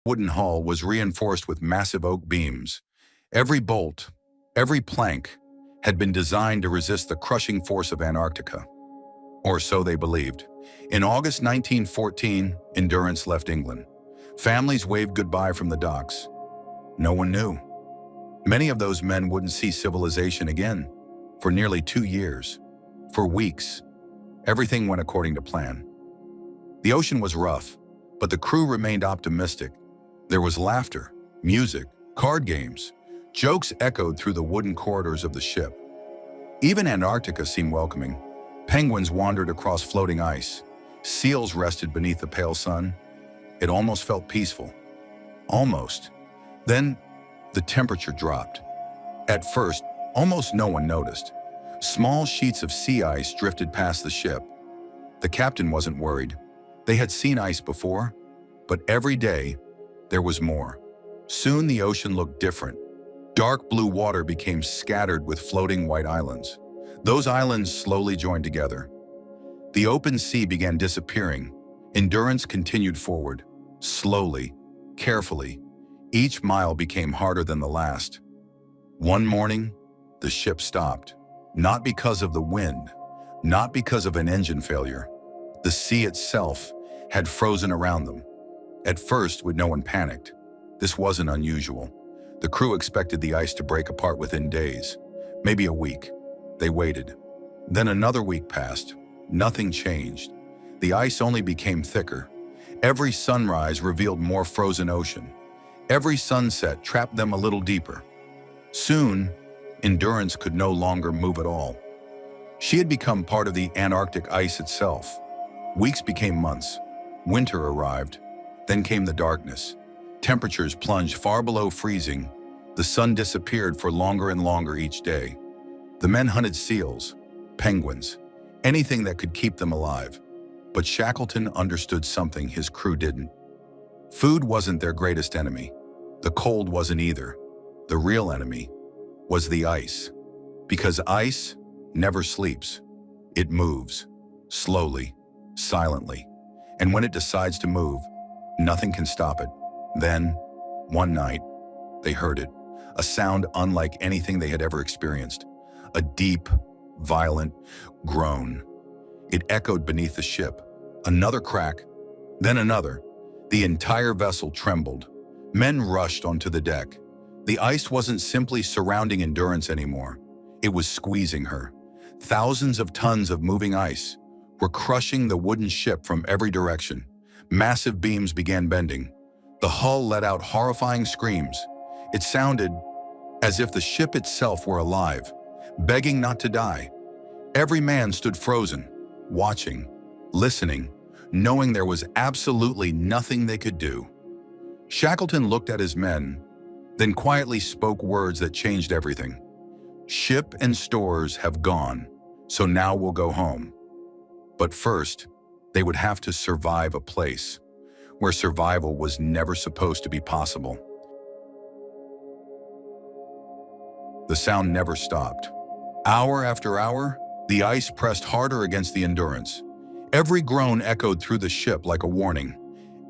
wooden hull was reinforced with massive oak beams. Every bolt, every plank, had been designed to resist the crushing force of Antarctica. Or so they believed. In August 1914, Endurance left England. Families waved goodbye from the docks. No one knew. Many of those men wouldn't see civilization again for nearly 2 years. For weeks, everything went according to plan. The ocean was rough, but the crew remained optimistic. There was laughter, music, card games. Jokes echoed through the wooden corridors of the ship. Even Antarctica seemed welcoming. Penguins wandered across floating ice. Seals rested beneath the pale sun. It almost felt peaceful. Almost. Then, the temperature dropped. At first, almost no one noticed. Small sheets of sea ice drifted past the ship. The captain wasn't worried. They had seen ice before, but every day, there was more. Soon the ocean looked different. Dark blue water became scattered with floating white islands. Those islands slowly joined together. The open sea began disappearing. Endurance continued forward, slowly, carefully. Each mile became harder than the last. One morning, the ship stopped. Not because of the wind, not because of an engine failure. The sea itself had frozen around them. At first, no one panicked. This wasn't unusual. The crew expected the ice to break apart within days, maybe a week. They waited. Then another week passed. Nothing changed. The ice only became thicker. Every sunrise revealed more frozen ocean. Every sunset trapped them a little deeper. Soon, Endurance could no longer move at all. She had become part of the Antarctic ice itself. Weeks became months. Winter arrived. Then came the darkness. Temperatures plunged far below freezing. The sun disappeared for longer and longer each day. The men hunted seals, penguins, anything that could keep them alive. But Shackleton understood something his crew didn't. Food wasn't their greatest enemy. The cold wasn't either. The real enemy was the ice. Because ice never sleeps. It moves, slowly, silently. And when it decides to move, nothing can stop it. Then, one night, they heard it. A sound unlike anything they had ever experienced. A deep, violent groan. It echoed beneath the ship. Another crack, then another. The entire vessel trembled. Men rushed onto the deck. The ice wasn't simply surrounding Endurance anymore. It was squeezing her. Thousands of tons of moving ice were crushing the wooden ship from every direction. Massive beams began bending. The hull let out horrifying screams. It sounded as if the ship itself were alive, begging not to die. Every man stood frozen, watching, listening, knowing there was absolutely nothing they could do. Shackleton looked at his men, then quietly spoke words that changed everything. "Ship and stores have gone, so now we'll go home." But first, they would have to survive a place where survival was never supposed to be possible. The sound never stopped. Hour after hour, the ice pressed harder against the Endurance. Every groan echoed through the ship like a warning.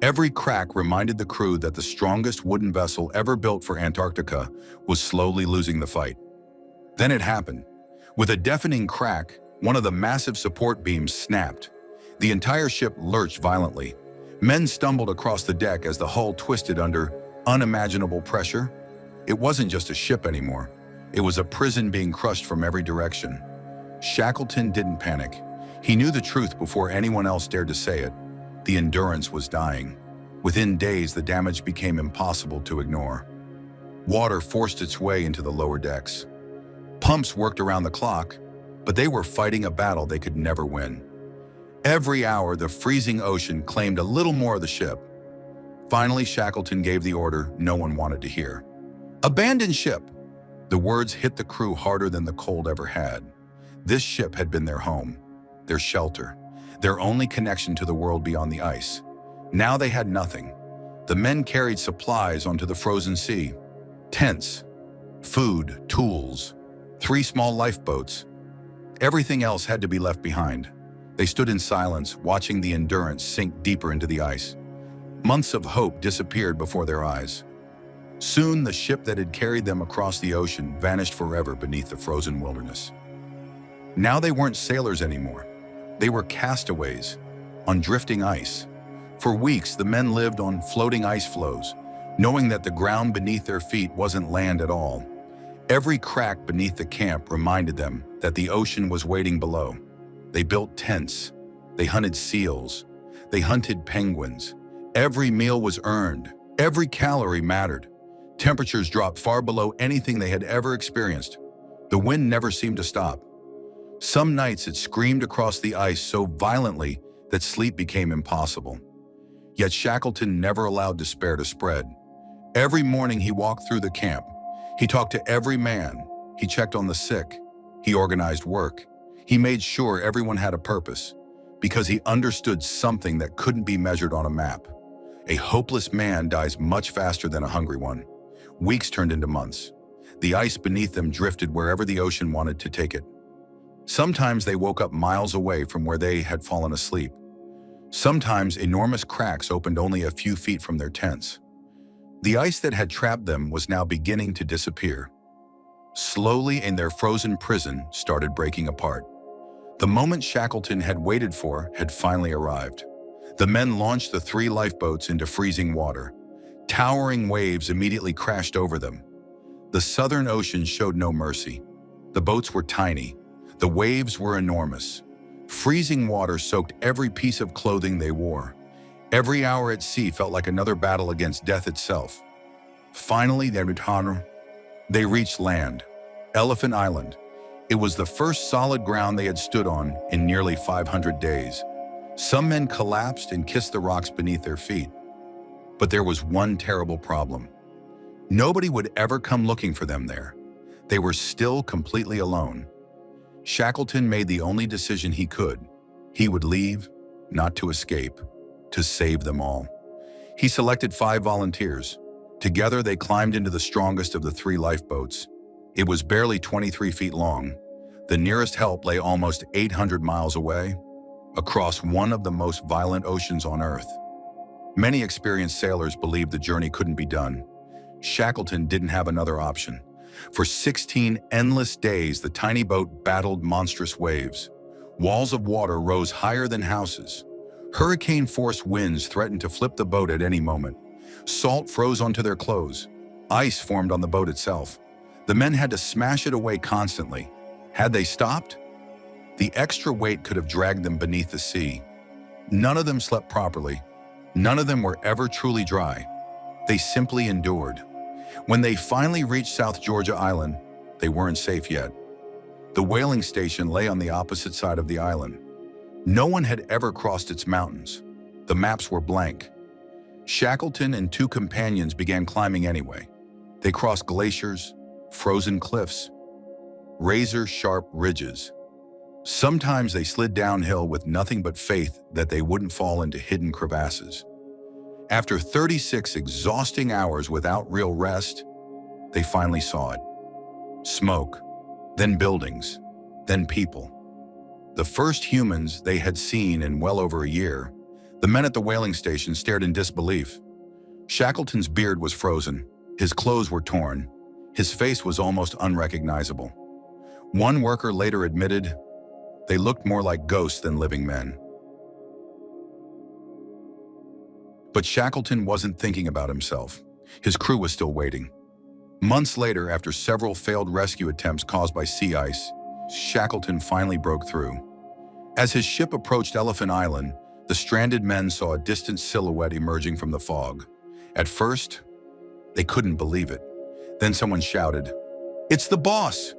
Every crack reminded the crew that the strongest wooden vessel ever built for Antarctica was slowly losing the fight. Then it happened. With a deafening crack, one of the massive support beams snapped. The entire ship lurched violently. Men stumbled across the deck as the hull twisted under unimaginable pressure. It wasn't just a ship anymore. It was a prison being crushed from every direction. Shackleton didn't panic. He knew the truth before anyone else dared to say it. The Endurance was dying. Within days, the damage became impossible to ignore. Water forced its way into the lower decks. Pumps worked around the clock, but they were fighting a battle they could never win. Every hour, the freezing ocean claimed a little more of the ship. Finally, Shackleton gave the order no one wanted to hear. "Abandon ship!" The words hit the crew harder than the cold ever had. This ship had been their home, their shelter, their only connection to the world beyond the ice. Now they had nothing. The men carried supplies onto the frozen sea. Tents, food, tools, 3 small lifeboats. Everything else had to be left behind. They stood in silence, watching the Endurance sink deeper into the ice. Months of hope disappeared before their eyes. Soon, the ship that had carried them across the ocean vanished forever beneath the frozen wilderness. Now they weren't sailors anymore. They were castaways on drifting ice. For weeks, the men lived on floating ice floes, knowing that the ground beneath their feet wasn't land at all. Every crack beneath the camp reminded them that the ocean was waiting below. They built tents. They hunted seals. They hunted penguins. Every meal was earned. Every calorie mattered. Temperatures dropped far below anything they had ever experienced. The wind never seemed to stop. Some nights it screamed across the ice so violently that sleep became impossible. Yet Shackleton never allowed despair to spread. Every morning he walked through the camp. He talked to every man. He checked on the sick. He organized work. He made sure everyone had a purpose, because he understood something that couldn't be measured on a map. A hopeless man dies much faster than a hungry one. Weeks turned into months. The ice beneath them drifted wherever the ocean wanted to take it. Sometimes they woke up miles away from where they had fallen asleep. Sometimes enormous cracks opened only a few feet from their tents. The ice that had trapped them was now beginning to disappear. Slowly, and their frozen prison started breaking apart. The moment Shackleton had waited for had finally arrived. The men launched the 3 lifeboats into freezing water. Towering waves immediately crashed over them. The Southern Ocean showed no mercy. The boats were tiny. The waves were enormous. Freezing water soaked every piece of clothing they wore. Every hour at sea felt like another battle against death itself. Finally, they reached land, Elephant Island. It was the first solid ground they had stood on in nearly 500 days. Some men collapsed and kissed the rocks beneath their feet. But there was one terrible problem. Nobody would ever come looking for them there. They were still completely alone. Shackleton made the only decision he could. He would leave, not to escape, to save them all. He selected 5 volunteers. Together, they climbed into the strongest of the 3 lifeboats. It was barely 23 feet long. The nearest help lay almost 800 miles away, across one of the most violent oceans on Earth. Many experienced sailors believed the journey couldn't be done. Shackleton didn't have another option. For 16 endless days, the tiny boat battled monstrous waves. Walls of water rose higher than houses. Hurricane-force winds threatened to flip the boat at any moment. Salt froze onto their clothes. Ice formed on the boat itself. The men had to smash it away constantly. Had they stopped, the extra weight could have dragged them beneath the sea. None of them slept properly. None of them were ever truly dry. They simply endured. When they finally reached South Georgia Island, they weren't safe yet. The whaling station lay on the opposite side of the island. No one had ever crossed its mountains. The maps were blank. Shackleton and 2 companions began climbing anyway. They crossed glaciers, frozen cliffs, razor-sharp ridges. Sometimes they slid downhill with nothing but faith that they wouldn't fall into hidden crevasses. After 36 exhausting hours without real rest, they finally saw it. Smoke, then buildings, then people. The first humans they had seen in well over a year. The men at the whaling station stared in disbelief. Shackleton's beard was frozen. His clothes were torn. His face was almost unrecognizable. One worker later admitted, they looked more like ghosts than living men. But Shackleton wasn't thinking about himself. His crew was still waiting. Months later, after several failed rescue attempts caused by sea ice, Shackleton finally broke through. As his ship approached Elephant Island, the stranded men saw a distant silhouette emerging from the fog. At first, they couldn't believe it. Then someone shouted, "It's the boss!"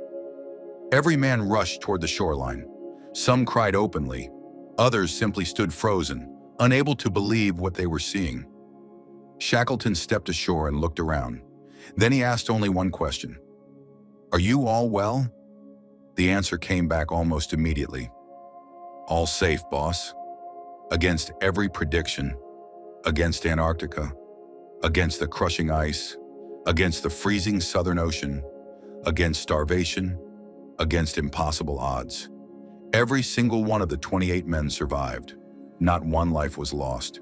Every man rushed toward the shoreline. Some cried openly. Others simply stood frozen, unable to believe what they were seeing. Shackleton stepped ashore and looked around. Then he asked only one question. "Are you all well?" The answer came back almost immediately. "All safe, boss." Against every prediction, against Antarctica, against the crushing ice, against the freezing Southern Ocean, against starvation, against impossible odds. Every single one of the 28 men survived. Not one life was lost.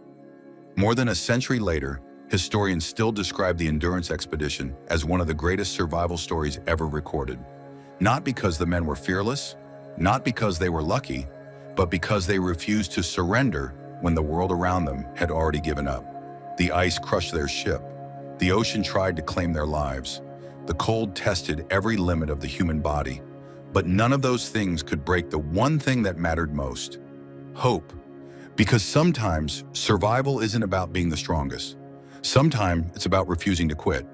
More than a century later, historians still describe the Endurance expedition as one of the greatest survival stories ever recorded. Not because the men were fearless, not because they were lucky, but because they refused to surrender when the world around them had already given up. The ice crushed their ship. The ocean tried to claim their lives. The cold tested every limit of the human body. But none of those things could break the one thing that mattered most: hope. Because sometimes survival isn't about being the strongest. Sometimes it's about refusing to quit.